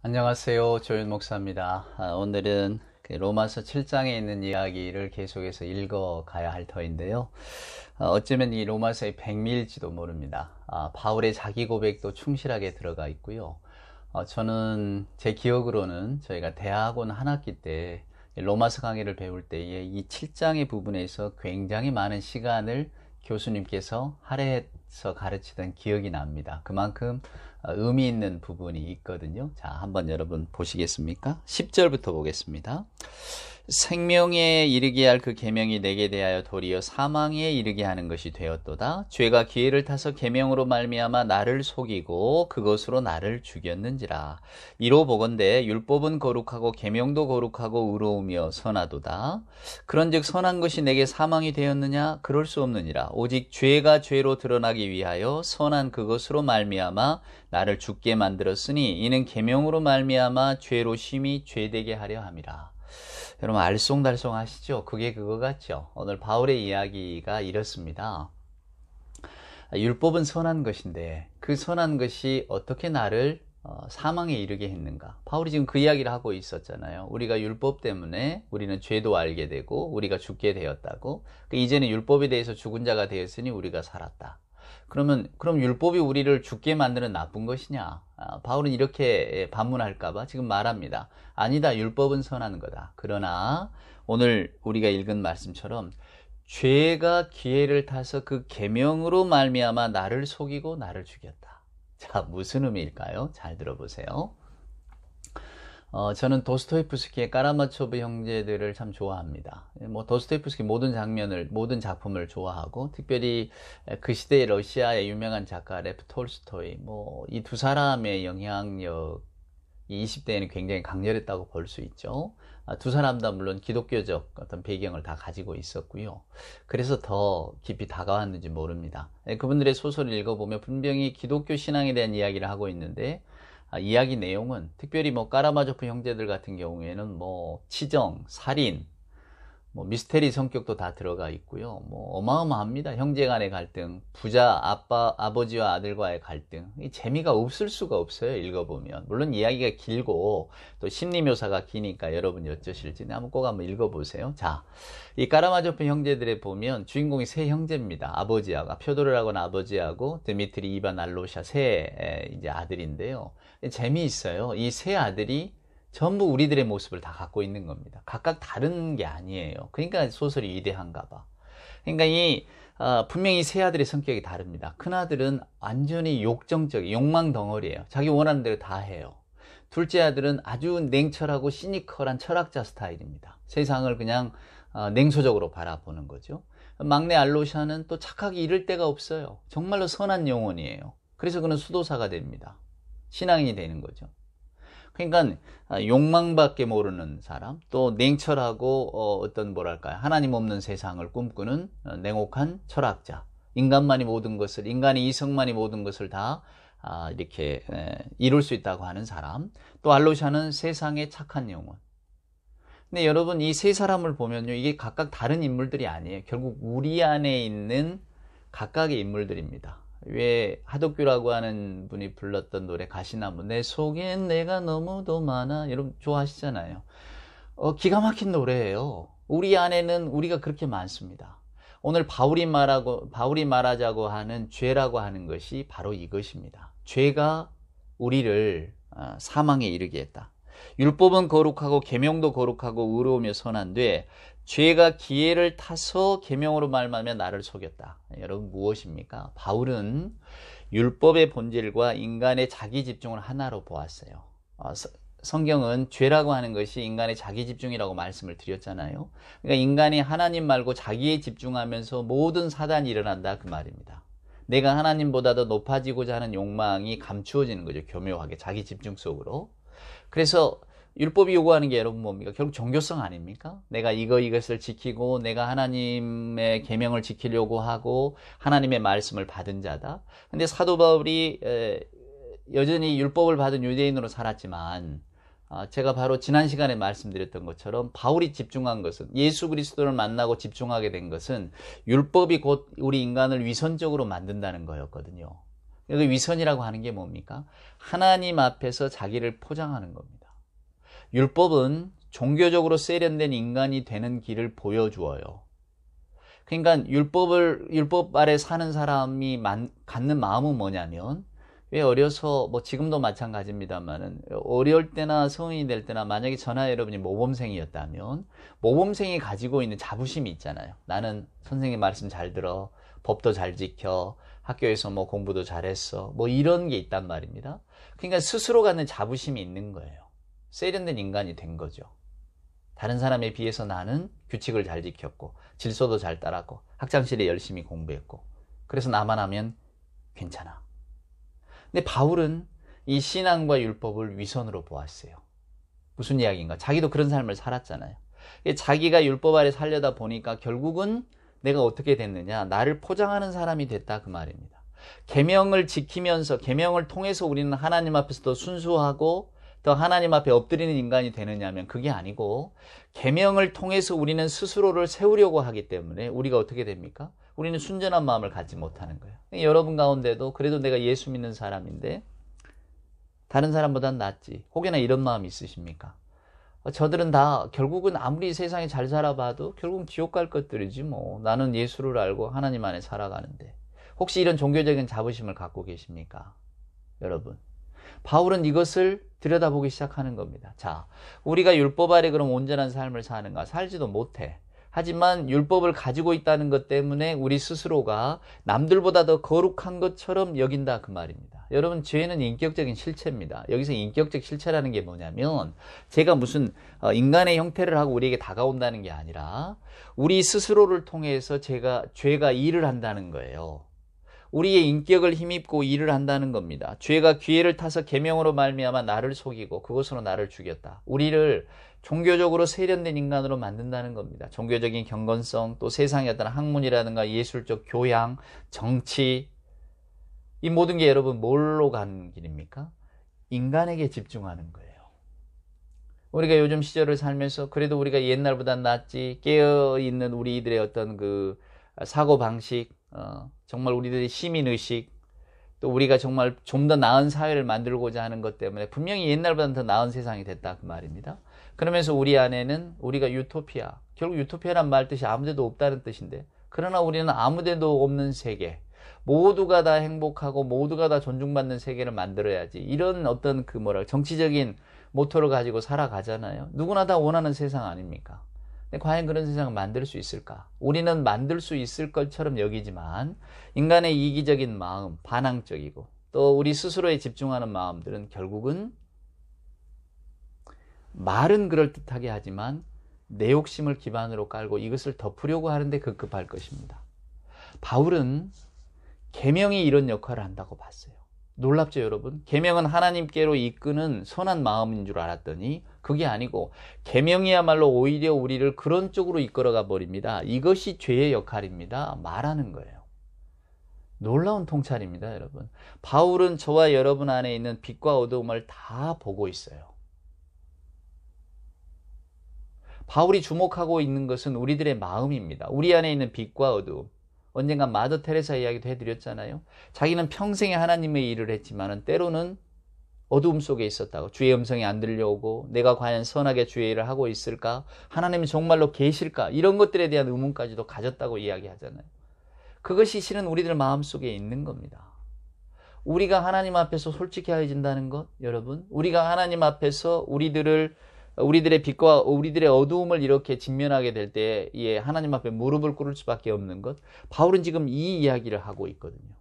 안녕하세요. 조윤 목사입니다. 오늘은 로마서 7장에 있는 이야기를 계속해서 읽어가야 할 터인데요. 어쩌면 이 로마서의 백미일지도 모릅니다. 바울의 자기 고백도 충실하게 들어가 있고요. 저는 제 기억으로는 저희가 대학원 한 학기 때 로마서 강의를 배울 때에 이 7장의 부분에서 굉장히 많은 시간을 교수님께서 할애해서 가르치던 기억이 납니다. 그만큼 의미 있는 부분이 있거든요. 자, 한번 여러분 보시겠습니까? 10절부터 보겠습니다. 생명에 이르게 할 그 계명이 내게 대하여 도리어 사망에 이르게 하는 것이 되었도다. 죄가 기회를 타서 계명으로 말미암아 나를 속이고 그것으로 나를 죽였는지라. 이로 보건대 율법은 거룩하고 계명도 거룩하고 의로우며 선하도다. 그런즉 선한 것이 내게 사망이 되었느냐? 그럴 수 없느니라. 오직 죄가 죄로 드러나기 위하여 선한 그것으로 말미암아 나를 죽게 만들었으니 이는 계명으로 말미암아 죄로 심히 죄되게 하려 함이라. 여러분 알쏭달쏭 하시죠? 그게 그거 같죠? 오늘 바울의 이야기가 이렇습니다. 율법은 선한 것인데 그 선한 것이 어떻게 나를 사망에 이르게 했는가? 바울이 지금 그 이야기를 하고 있었잖아요. 우리가 율법 때문에 우리는 죄도 알게 되고 우리가 죽게 되었다고. 이제는 율법에 대해서 죽은 자가 되었으니 우리가 살았다. 그럼 율법이 우리를 죽게 만드는 나쁜 것이냐? 바울은 이렇게 반문할까봐 지금 말합니다. 아니다, 율법은 선한 거다. 그러나 오늘 우리가 읽은 말씀처럼 죄가 기회를 타서 그 계명으로 말미암아 나를 속이고 나를 죽였다. 자, 무슨 의미일까요? 잘 들어보세요. 저는 도스토옙스키의 까라마초브 형제들을 참 좋아합니다. 도스토옙스키 모든 작품을 좋아하고, 특별히 그 시대의 러시아의 유명한 작가 레프 톨스토이, 이 두 사람의 영향력이 20대에는 굉장히 강렬했다고 볼 수 있죠. 두 사람 다 물론 기독교적 어떤 배경을 다 가지고 있었고요. 그래서 더 깊이 다가왔는지 모릅니다. 그분들의 소설을 읽어보면 분명히 기독교 신앙에 대한 이야기를 하고 있는데, 이야기 내용은 특별히 까라마조프 형제들 같은 경우에는 치정, 살인, 미스테리 성격도 다 들어가 있고요. 어마어마합니다. 형제 간의 갈등, 부자 아버지와 아들과의 갈등. 이 재미가 없을 수가 없어요. 읽어보면. 물론 이야기가 길고 또 심리 묘사가 기니까 여러분 어쩌실지 한번 꼭 한번 읽어보세요. 자, 이 까라마조프 형제들에 보면 주인공이 세 형제입니다. 아버지하고, 표도르라고는 아버지하고 드미트리, 이반, 알로샤 세 이제 아들인데요. 재미있어요. 이 세 아들이 전부 우리들의 모습을 다 갖고 있는 겁니다. 각각 다른 게 아니에요. 그러니까 소설이 위대한가 봐. 그러니까 분명히 세 아들의 성격이 다릅니다. 큰 아들은 완전히 욕정적인, 욕망 덩어리예요. 자기 원하는 대로 다 해요. 둘째 아들은 아주 냉철하고 시니컬한 철학자 스타일입니다. 세상을 그냥 냉소적으로 바라보는 거죠. 막내 알로샤는 또 착하기 이를 데가 없어요. 정말로 선한 영혼이에요. 그래서 그는 수도사가 됩니다. 신앙인이 되는 거죠. 그러니까 욕망밖에 모르는 사람, 또 냉철하고 하나님 없는 세상을 꿈꾸는 냉혹한 철학자, 인간이 이성만이 모든 것을 다 이렇게 이룰 수 있다고 하는 사람, 또 알로샤는 세상의 착한 영혼. 근데 여러분 이 세 사람을 보면요, 이게 각각 다른 인물들이 아니에요. 결국 우리 안에 있는 각각의 인물들입니다. 왜 하덕규라고 하는 분이 불렀던 노래 가시나무, 내 속엔 내가 너무도 많아, 여러분 좋아하시잖아요. 기가 막힌 노래예요. 우리 안에는 우리가 그렇게 많습니다. 오늘 바울이 말하자고 하는 죄라고 하는 것이 바로 이것입니다. 죄가 우리를 사망에 이르게 했다. 율법은 거룩하고 계명도 거룩하고 의로우며 선한데 죄가 기회를 타서 계명으로 말하며 나를 속였다. 여러분 무엇입니까? 바울은 율법의 본질과 인간의 자기 집중을 하나로 보았어요. 성경은 죄라고 하는 것이 인간의 자기 집중이라고 말씀을 드렸잖아요. 그러니까 인간이 하나님 말고 자기에 집중하면서 모든 사단이 일어난다 그 말입니다. 내가 하나님보다 더 높아지고자 하는 욕망이 감추어지는 거죠. 교묘하게 자기 집중 속으로. 그래서 율법이 요구하는 게 여러분 뭡니까? 결국 종교성 아닙니까? 내가 이것을 지키고 내가 하나님의 계명을 지키려고 하고 하나님의 말씀을 받은 자다. 근데 사도 바울이 여전히 율법을 받은 유대인으로 살았지만 제가 바로 지난 시간에 말씀드렸던 것처럼 바울이 집중한 것은, 예수 그리스도를 만나고 집중하게 된 것은 율법이 곧 우리 인간을 위선적으로 만든다는 거였거든요. 여기 위선이라고 하는 게 뭡니까? 하나님 앞에서 자기를 포장하는 겁니다. 율법은 종교적으로 세련된 인간이 되는 길을 보여주어요. 그러니까 율법 아래 사는 사람이 갖는 마음은 뭐냐면, 왜 어려서, 지금도 마찬가지입니다만은, 어려울 때나 성인이 될 때나 만약에 저나 여러분이 모범생이었다면, 모범생이 가지고 있는 자부심이 있잖아요. 나는 선생님 말씀 잘 들어, 법도 잘 지켜, 학교에서 공부도 잘했어, 이런 게 있단 말입니다. 그러니까 스스로 갖는 자부심이 있는 거예요. 세련된 인간이 된 거죠. 다른 사람에 비해서 나는 규칙을 잘 지켰고, 질서도 잘 따랐고, 학창시절에 열심히 공부했고, 그래서 나만 하면 괜찮아. 근데 바울은 이 신앙과 율법을 위선으로 보았어요. 무슨 이야기인가? 자기도 그런 삶을 살았잖아요. 자기가 율법 아래 살려다 보니까 결국은 내가 어떻게 됐느냐? 나를 포장하는 사람이 됐다 그 말입니다. 계명을 지키면서, 계명을 통해서 우리는 하나님 앞에서 더 순수하고 더 하나님 앞에 엎드리는 인간이 되느냐면 그게 아니고, 계명을 통해서 우리는 스스로를 세우려고 하기 때문에 우리가 어떻게 됩니까? 우리는 순전한 마음을 갖지 못하는 거예요. 여러분 가운데도 그래도 내가 예수 믿는 사람인데 다른 사람보단 낫지, 혹여나 이런 마음이 있으십니까? 저들은 다 결국은 아무리 세상에 잘 살아봐도 결국은 지옥 갈 것들이지 나는 예수를 알고 하나님 안에 살아가는데. 혹시 이런 종교적인 자부심을 갖고 계십니까? 여러분, 바울은 이것을 들여다보기 시작하는 겁니다. 자, 우리가 율법 아래 그럼 온전한 삶을 사는가? 살지도 못해. 하지만 율법을 가지고 있다는 것 때문에 우리 스스로가 남들보다 더 거룩한 것처럼 여긴다 그 말입니다. 여러분, 죄는 인격적인 실체입니다. 여기서 인격적 실체라는 게 뭐냐면, 제가 무슨 인간의 형태를 하고 우리에게 다가온다는 게 아니라 우리 스스로를 통해서 죄가 일을 한다는 거예요. 우리의 인격을 힘입고 일을 한다는 겁니다. 죄가 기회를 타서 계명으로 말미암아 나를 속이고 그것으로 나를 죽였다. 우리를 종교적으로 세련된 인간으로 만든다는 겁니다. 종교적인 경건성, 또 세상의 어떤 학문이라든가 예술적 교양, 정치, 이 모든 게 여러분 뭘로 가는 길입니까? 인간에게 집중하는 거예요. 우리가 요즘 시절을 살면서 그래도 우리가 옛날보다 낫지, 깨어있는 우리들의 어떤 그 사고방식, 정말 우리들의 시민의식, 또 우리가 정말 좀 더 나은 사회를 만들고자 하는 것 때문에 분명히 옛날보다는 더 나은 세상이 됐다 그 말입니다. 그러면서 우리 안에는 우리가 유토피아, 결국 유토피아란 말 뜻이 아무데도 없다는 뜻인데, 그러나 우리는 아무데도 없는 세계, 모두가 다 행복하고 모두가 다 존중받는 세계를 만들어야지, 이런 어떤 정치적인 모토를 가지고 살아가잖아요. 누구나 다 원하는 세상 아닙니까? 근데 과연 그런 세상을 만들 수 있을까? 우리는 만들 수 있을 것처럼 여기지만 인간의 이기적인 마음, 반항적이고 또 우리 스스로에 집중하는 마음들은 결국은 말은 그럴듯하게 하지만 내 욕심을 기반으로 깔고 이것을 덮으려고 하는데 급급할 것입니다. 바울은 계명이 이런 역할을 한다고 봤어요. 놀랍죠, 여러분? 계명은 하나님께로 이끄는 선한 마음인 줄 알았더니 그게 아니고 계명이야말로 오히려 우리를 그런 쪽으로 이끌어가 버립니다. 이것이 죄의 역할입니다. 말하는 거예요. 놀라운 통찰입니다, 여러분. 바울은 저와 여러분 안에 있는 빛과 어두움을 다 보고 있어요. 바울이 주목하고 있는 것은 우리들의 마음입니다. 우리 안에 있는 빛과 어두움. 언젠가 마더 테레사 이야기도 해드렸잖아요. 자기는 평생에 하나님의 일을 했지만 때로는 어두움 속에 있었다고. 주의 음성이 안 들려오고 내가 과연 선하게 주의 일을 하고 있을까? 하나님이 정말로 계실까? 이런 것들에 대한 의문까지도 가졌다고 이야기하잖아요. 그것이 실은 우리들 마음속에 있는 겁니다. 우리가 하나님 앞에서 솔직해진다는 것, 여러분, 우리가 하나님 앞에서 우리들의 빛과 우리들의 어두움을 이렇게 직면하게 될 때에 하나님 앞에 무릎을 꿇을 수밖에 없는 것, 바울은 지금 이 이야기를 하고 있거든요.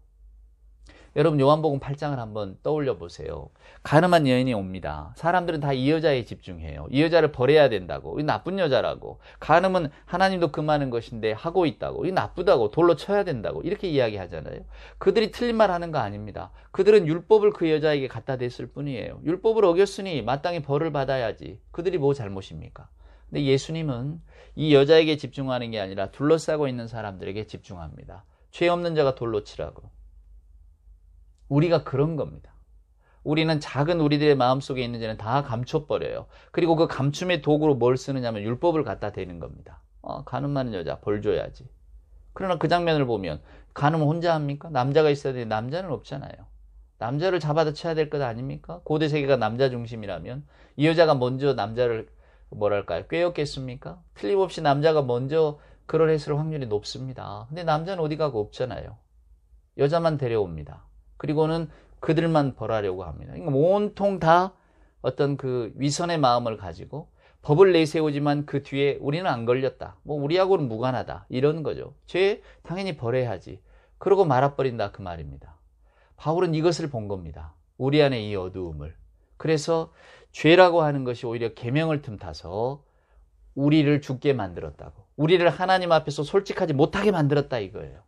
여러분, 요한복음 8장을 한번 떠올려 보세요. 가늠한 여인이 옵니다. 사람들은 다 이 여자에 집중해요. 이 여자를 버려야 된다고, 이 나쁜 여자라고, 간음은 하나님도 금하는 것인데 하고 있다고, 이 나쁘다고, 돌로 쳐야 된다고, 이렇게 이야기하잖아요. 그들이 틀린 말 하는 거 아닙니다. 그들은 율법을 그 여자에게 갖다 댔을 뿐이에요. 율법을 어겼으니 마땅히 벌을 받아야지. 그들이 뭐 잘못입니까? 근데 예수님은 이 여자에게 집중하는 게 아니라 둘러싸고 있는 사람들에게 집중합니다. 죄 없는 자가 돌로 치라고. 우리가 그런 겁니다. 우리는 작은 우리들의 마음속에 있는 죄는 다 감춰버려요. 그리고 그 감춤의 도구로 뭘 쓰느냐면 율법을 갖다 대는 겁니다. 간음 많은 여자 벌 줘야지. 그러나 그 장면을 보면 간음 혼자 합니까? 남자가 있어야 되는데 남자는 없잖아요. 남자를 잡아다 쳐야 될 것 아닙니까? 고대 세계가 남자 중심이라면 이 여자가 먼저 남자를 뭐랄까요? 꿰었겠습니까? 틀림없이 남자가 먼저 그럴 확률이 높습니다. 근데 남자는 어디 가고 없잖아요. 여자만 데려옵니다. 그리고는 그들만 벌하려고 합니다. 그러니까 온통 다 어떤 그 위선의 마음을 가지고 법을 내세우지만 그 뒤에 우리는 안 걸렸다. 뭐 우리하고는 무관하다. 이런 거죠. 죄 당연히 벌해야지. 그러고 말아버린다 그 말입니다. 바울은 이것을 본 겁니다. 우리 안에 이 어두움을. 그래서 죄라고 하는 것이 오히려 계명을 틈타서 우리를 죽게 만들었다고. 우리를 하나님 앞에서 솔직하지 못하게 만들었다 이거예요.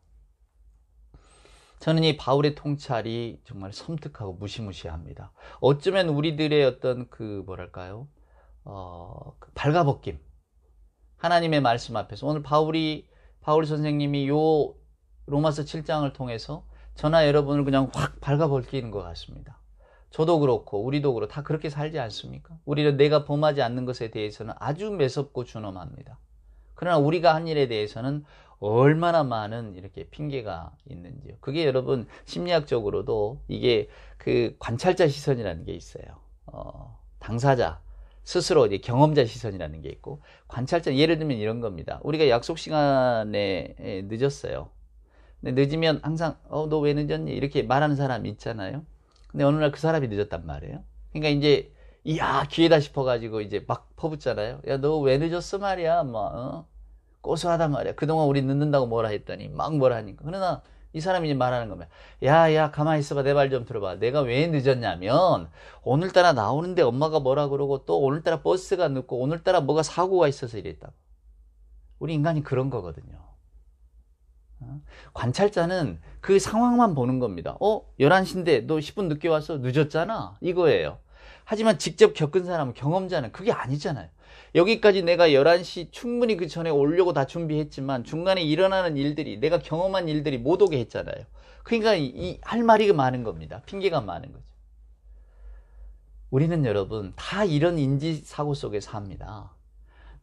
저는 이 바울의 통찰이 정말 섬뜩하고 무시무시합니다. 어쩌면 우리들의 어떤 그 뭐랄까요? 그 발가벗김. 하나님의 말씀 앞에서 오늘 바울 선생님이 요 로마서 7장을 통해서 저나 여러분을 그냥 확 발가벗기는 것 같습니다. 저도 그렇고 우리도 그렇고 다 그렇게 살지 않습니까? 우리는 내가 범하지 않는 것에 대해서는 아주 매섭고 준엄합니다. 그러나 우리가 한 일에 대해서는 얼마나 많은 이렇게 핑계가 있는지요. 그게 여러분 심리학적으로도 이게 그 관찰자 시선이라는 게 있어요. 당사자 스스로 이제 경험자 시선이라는 게 있고 관찰자 예를 들면 이런 겁니다. 우리가 약속 시간에 늦었어요. 근데 늦으면 항상 너 왜 늦었니? 이렇게 말하는 사람이 있잖아요. 근데 어느 날 그 사람이 늦었단 말이에요. 그러니까 이제 이야 기회다 싶어가지고 이제 막 퍼붓잖아요. 야 너 왜 늦었어 말이야. 뭐 고소하단 말이야. 그동안 우리 늦는다고 뭐라 했더니 막 뭐라 하니까. 그러나 이 사람이 이제 말하는 겁니다. 야 가만히 있어봐. 내 말 좀 들어봐. 내가 왜 늦었냐면 오늘따라 나오는데 엄마가 뭐라 그러고 또 오늘따라 버스가 늦고 오늘따라 뭐가 사고가 있어서 이랬다고. 우리 인간이 그런 거거든요. 관찰자는 그 상황만 보는 겁니다. 11시인데 너 10분 늦게 와서 늦었잖아. 이거예요. 하지만 직접 겪은 사람은 경험자는 그게 아니잖아요. 여기까지 내가 11시 충분히 그 전에 오려고 다 준비했지만 중간에 일어나는 일들이 내가 경험한 일들이 못 오게 했잖아요. 그러니까 할 말이 많은 겁니다. 핑계가 많은 거죠. 우리는 여러분 다 이런 인지사고 속에 삽니다.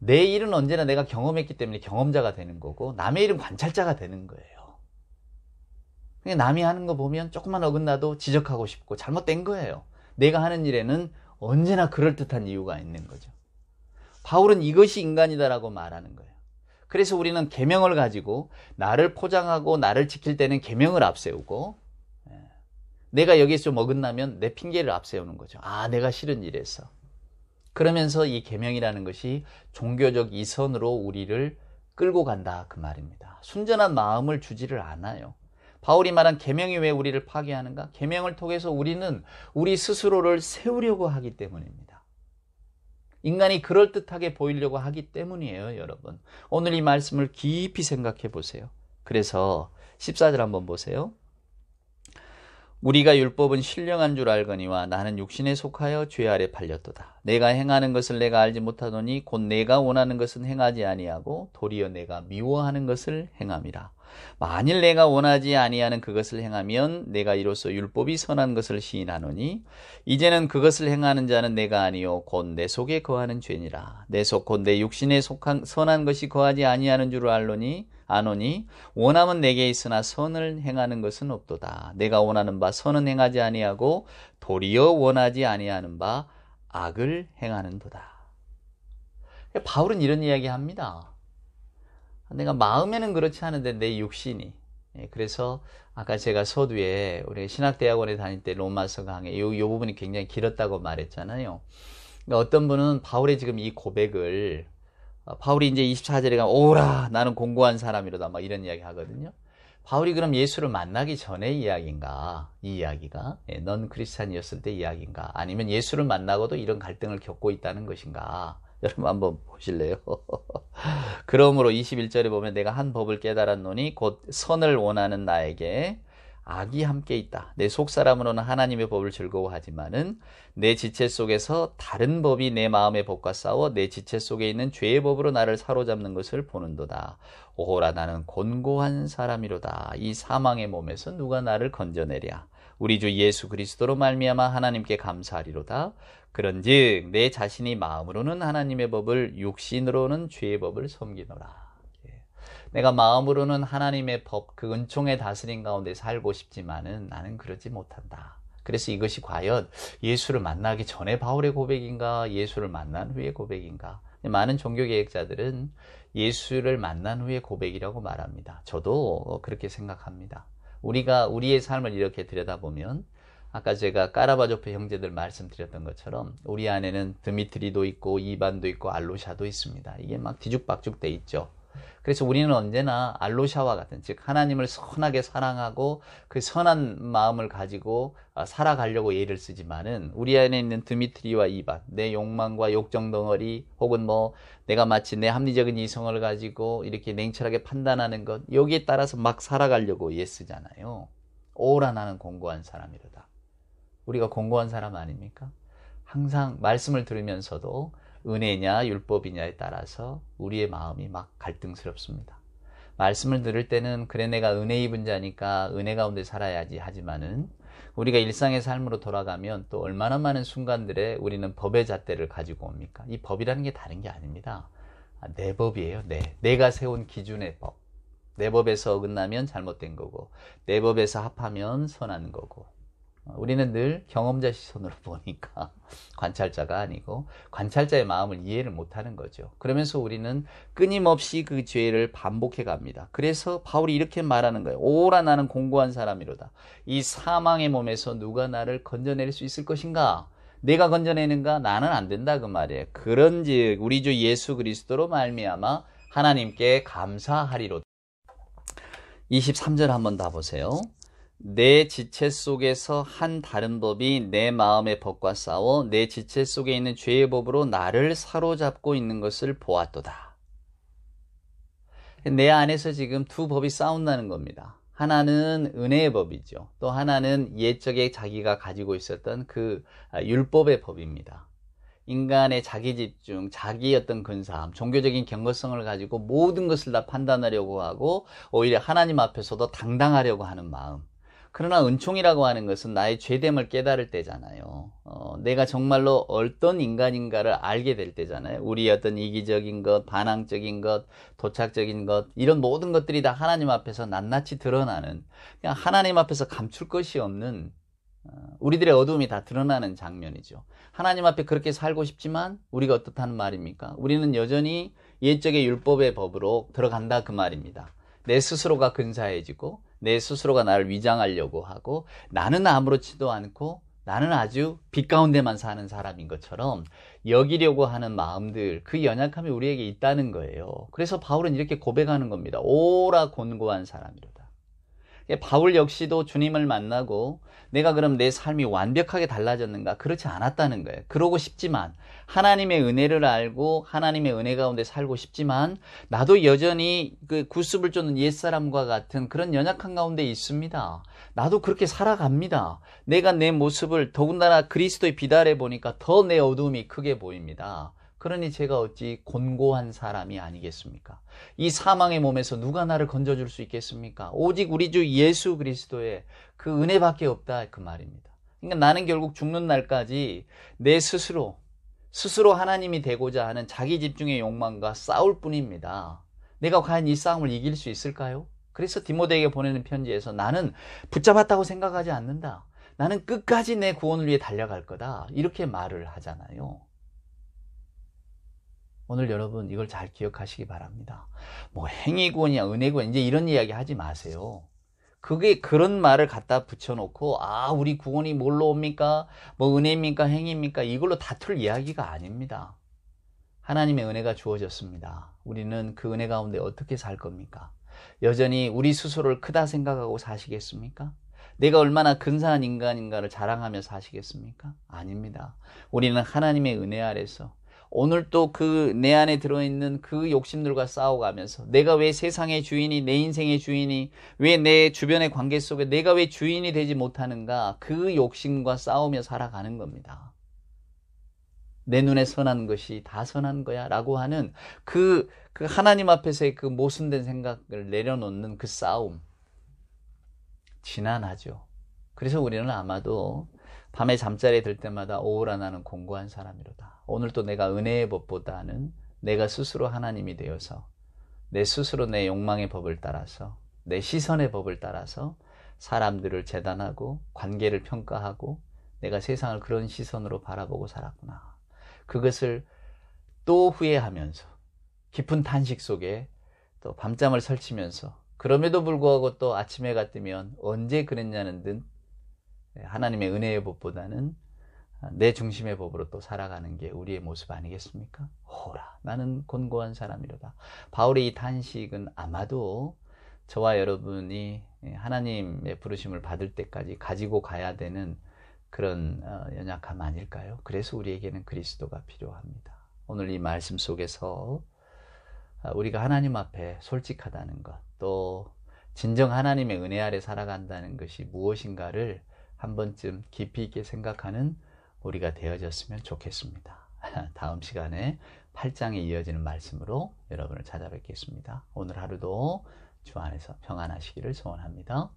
내 일은 언제나 내가 경험했기 때문에 경험자가 되는 거고 남의 일은 관찰자가 되는 거예요. 그러니까 남이 하는 거 보면 조금만 어긋나도 지적하고 싶고 잘못된 거예요. 내가 하는 일에는 언제나 그럴듯한 이유가 있는 거죠. 바울은 이것이 인간이다라고 말하는 거예요. 그래서 우리는 계명을 가지고 나를 포장하고 나를 지킬 때는 계명을 앞세우고 내가 여기서 좀 어긋나면 내 핑계를 앞세우는 거죠. 내가 싫은 일에서. 그러면서 이 계명이라는 것이 종교적 이선으로 우리를 끌고 간다 그 말입니다. 순전한 마음을 주지를 않아요. 바울이 말한 계명이 왜 우리를 파괴하는가? 계명을 통해서 우리는 우리 스스로를 세우려고 하기 때문입니다. 인간이 그럴듯하게 보이려고 하기 때문이에요, 여러분. 오늘 이 말씀을 깊이 생각해 보세요. 그래서 14절 한번 보세요. 우리가 율법은 신령한 줄 알거니와 나는 육신에 속하여 죄 아래 팔렸도다. 내가 행하는 것을 내가 알지 못하노니 곧 내가 원하는 것은 행하지 아니하고 도리어 내가 미워하는 것을 행함이라. 만일 내가 원하지 아니하는 그것을 행하면 내가 이로써 율법이 선한 것을 시인하노니 이제는 그것을 행하는 자는 내가 아니요 곧 내 속에 거하는 죄니라. 내 속 곧 내 육신에 속한 선한 것이 거하지 아니하는 줄 아노니 원함은 내게 있으나 선을 행하는 것은 없도다. 내가 원하는 바 선은 행하지 아니하고 도리어 원하지 아니하는 바 악을 행하는도다. 바울은 이런 이야기 합니다. 내가 마음에는 그렇지 않은데 내 육신이. 그래서 아까 제가 서두에 우리 신학대학원에 다닐 때 로마서 강의 이 부분이 굉장히 길었다고 말했잖아요. 그러니까 어떤 분은 바울의 지금 이 고백을 바울이 이제 24절에 가면 오라 나는 공고한 사람이로다 막 이런 이야기 하거든요. 바울이 그럼 예수를 만나기 전의 이야기인가? 이 이야기가 넌 크리스찬이었을 때 이야기인가? 아니면 예수를 만나고도 이런 갈등을 겪고 있다는 것인가? 여러분 한번 보실래요? 그러므로 21절에 보면 내가 한 법을 깨달았노니 곧 선을 원하는 나에게 악이 함께 있다. 내 속사람으로는 하나님의 법을 즐거워하지만은 내 지체 속에서 다른 법이 내 마음의 법과 싸워 내 지체 속에 있는 죄의 법으로 나를 사로잡는 것을 보는도다. 오호라 나는 곤고한 사람이로다. 이 사망의 몸에서 누가 나를 건져내랴. 우리 주 예수 그리스도로 말미암아 하나님께 감사하리로다. 그런즉 내 자신이 마음으로는 하나님의 법을 육신으로는 죄의 법을 섬기노라. 내가 마음으로는 하나님의 법, 그 은총의 다스림 가운데 살고 싶지만은 나는 그러지 못한다. 그래서 이것이 과연 예수를 만나기 전에 바울의 고백인가, 예수를 만난 후의 고백인가? 많은 종교개혁자들은 예수를 만난 후의 고백이라고 말합니다. 저도 그렇게 생각합니다. 우리가 우리의 삶을 이렇게 들여다보면 아까 제가 까라바조프 형제들 말씀드렸던 것처럼 우리 안에는 드미트리도 있고 이반도 있고 알로샤도 있습니다. 이게 막 뒤죽박죽 돼 있죠. 그래서 우리는 언제나 알로샤와 같은, 즉 하나님을 선하게 사랑하고 그 선한 마음을 가지고 살아가려고 애를 쓰지만은 우리 안에 있는 드미트리와 이반, 내 욕망과 욕정 덩어리, 혹은 뭐 내가 마치 내 합리적인 이성을 가지고 이렇게 냉철하게 판단하는 것, 여기에 따라서 막 살아가려고 애쓰잖아요. 오라 나는 공고한 사람이로다. 우리가 공고한 사람 아닙니까? 항상 말씀을 들으면서도 은혜냐 율법이냐에 따라서 우리의 마음이 막 갈등스럽습니다. 말씀을 들을 때는 그래 내가 은혜 입은 자니까 은혜 가운데 살아야지 하지만은 우리가 일상의 삶으로 돌아가면 또 얼마나 많은 순간들에 우리는 법의 잣대를 가지고 옵니까? 이 법이라는 게 다른 게 아닙니다. 내 법이에요. 내가 세운 기준의 법. 내 법에서 어긋나면 잘못된 거고 내 법에서 합하면 선한 거고. 우리는 늘 경험자 시선으로 보니까 관찰자가 아니고 관찰자의 마음을 이해를 못하는 거죠. 그러면서 우리는 끊임없이 그 죄를 반복해 갑니다. 그래서 바울이 이렇게 말하는 거예요. 오라 나는 공고한 사람이로다. 이 사망의 몸에서 누가 나를 건져낼 수 있을 것인가? 내가 건져내는가? 나는 안 된다 그 말이에요. 그런즉 우리 주 예수 그리스도로 말미암아 하나님께 감사하리로다. 23절 한번 다 보세요. 내 지체 속에서 한 다른 법이 내 마음의 법과 싸워 내 지체 속에 있는 죄의 법으로 나를 사로잡고 있는 것을 보았도다. 내 안에서 지금 두 법이 싸운다는 겁니다. 하나는 은혜의 법이죠. 또 하나는 옛적에 자기가 가지고 있었던 그 율법의 법입니다. 인간의 자기 집중, 자기의 어떤 근사함, 종교적인 경거성을 가지고 모든 것을 다 판단하려고 하고 오히려 하나님 앞에서도 당당하려고 하는 마음. 그러나 은총이라고 하는 것은 나의 죄됨을 깨달을 때잖아요. 내가 정말로 어떤 인간인가를 알게 될 때잖아요. 우리의 어떤 이기적인 것, 반항적인 것, 도착적인 것, 이런 모든 것들이 다 하나님 앞에서 낱낱이 드러나는, 그냥 하나님 앞에서 감출 것이 없는 우리들의 어두움이 다 드러나는 장면이죠. 하나님 앞에 그렇게 살고 싶지만 우리가 어떻다는 말입니까? 우리는 여전히 옛적의 율법의 법으로 들어간다 그 말입니다. 내 스스로가 근사해지고 내 스스로가 나를 위장하려고 하고 나는 아무렇지도 않고 나는 아주 빛 가운데만 사는 사람인 것처럼 여기려고 하는 마음들, 그 연약함이 우리에게 있다는 거예요. 그래서 바울은 이렇게 고백하는 겁니다. 오라 곤고한 사람이로다. 바울 역시도 주님을 만나고 내가 그럼 내 삶이 완벽하게 달라졌는가? 그렇지 않았다는 거예요. 그러고 싶지만 하나님의 은혜를 알고 하나님의 은혜 가운데 살고 싶지만 나도 여전히 그 구습을 쫓는 옛사람과 같은 그런 연약한 가운데 있습니다. 나도 그렇게 살아갑니다. 내가 내 모습을 더군다나 그리스도의 빛 아래 보니까 더 내 어두움이 크게 보입니다. 그러니 제가 어찌 곤고한 사람이 아니겠습니까? 이 사망의 몸에서 누가 나를 건져줄 수 있겠습니까? 오직 우리 주 예수 그리스도의 그 은혜밖에 없다 그 말입니다. 그러니까 나는 결국 죽는 날까지 내 스스로 하나님이 되고자 하는 자기 집중의 욕망과 싸울 뿐입니다. 내가 과연 이 싸움을 이길 수 있을까요? 그래서 디모데에게 보내는 편지에서 나는 붙잡았다고 생각하지 않는다. 나는 끝까지 내 구원을 위해 달려갈 거다. 이렇게 말을 하잖아요. 오늘 여러분 이걸 잘 기억하시기 바랍니다. 뭐 행위구원이야 은혜구원 이제 이런 이야기 하지 마세요. 그게 그런 말을 갖다 붙여놓고 우리 구원이 뭘로 옵니까? 뭐 은혜입니까? 행위입니까? 이걸로 다툴 이야기가 아닙니다. 하나님의 은혜가 주어졌습니다. 우리는 그 은혜 가운데 어떻게 살 겁니까? 여전히 우리 스스로를 크다 생각하고 사시겠습니까? 내가 얼마나 근사한 인간인가를 자랑하며 사시겠습니까? 아닙니다. 우리는 하나님의 은혜 아래서 오늘 또 그 내 안에 들어있는 그 욕심들과 싸워가면서 내가 왜 세상의 주인이, 내 인생의 주인이, 왜 내 주변의 관계 속에 내가 왜 주인이 되지 못하는가, 그 욕심과 싸우며 살아가는 겁니다. 내 눈에 선한 것이 다 선한 거야 라고 하는 그 하나님 앞에서의 그 모순된 생각을 내려놓는 그 싸움, 지난하죠. 그래서 우리는 아마도 밤에 잠자리에 들 때마다 오라 나는 공고한 사람이로다. 오늘 또 내가 은혜의 법보다는 내가 스스로 하나님이 되어서 내 스스로 내 욕망의 법을 따라서 내 시선의 법을 따라서 사람들을 재단하고 관계를 평가하고 내가 세상을 그런 시선으로 바라보고 살았구나. 그것을 또 후회하면서 깊은 탄식 속에 또 밤잠을 설치면서 그럼에도 불구하고 또 아침 해가 뜨면 언제 그랬냐는 듯 하나님의 은혜의 법보다는 내 중심의 법으로 또 살아가는 게 우리의 모습 아니겠습니까? 호라, 나는 곤고한 사람이로다. 바울의 이 탄식은 아마도 저와 여러분이 하나님의 부르심을 받을 때까지 가지고 가야 되는 그런 연약함 아닐까요? 그래서 우리에게는 그리스도가 필요합니다. 오늘 이 말씀 속에서 우리가 하나님 앞에 솔직하다는 것, 또 진정 하나님의 은혜 아래 살아간다는 것이 무엇인가를 한 번쯤 깊이 있게 생각하는 우리가 되어졌으면 좋겠습니다. 다음 시간에 8장에 이어지는 말씀으로 여러분을 찾아뵙겠습니다. 오늘 하루도 주 안에서 평안하시기를 소원합니다.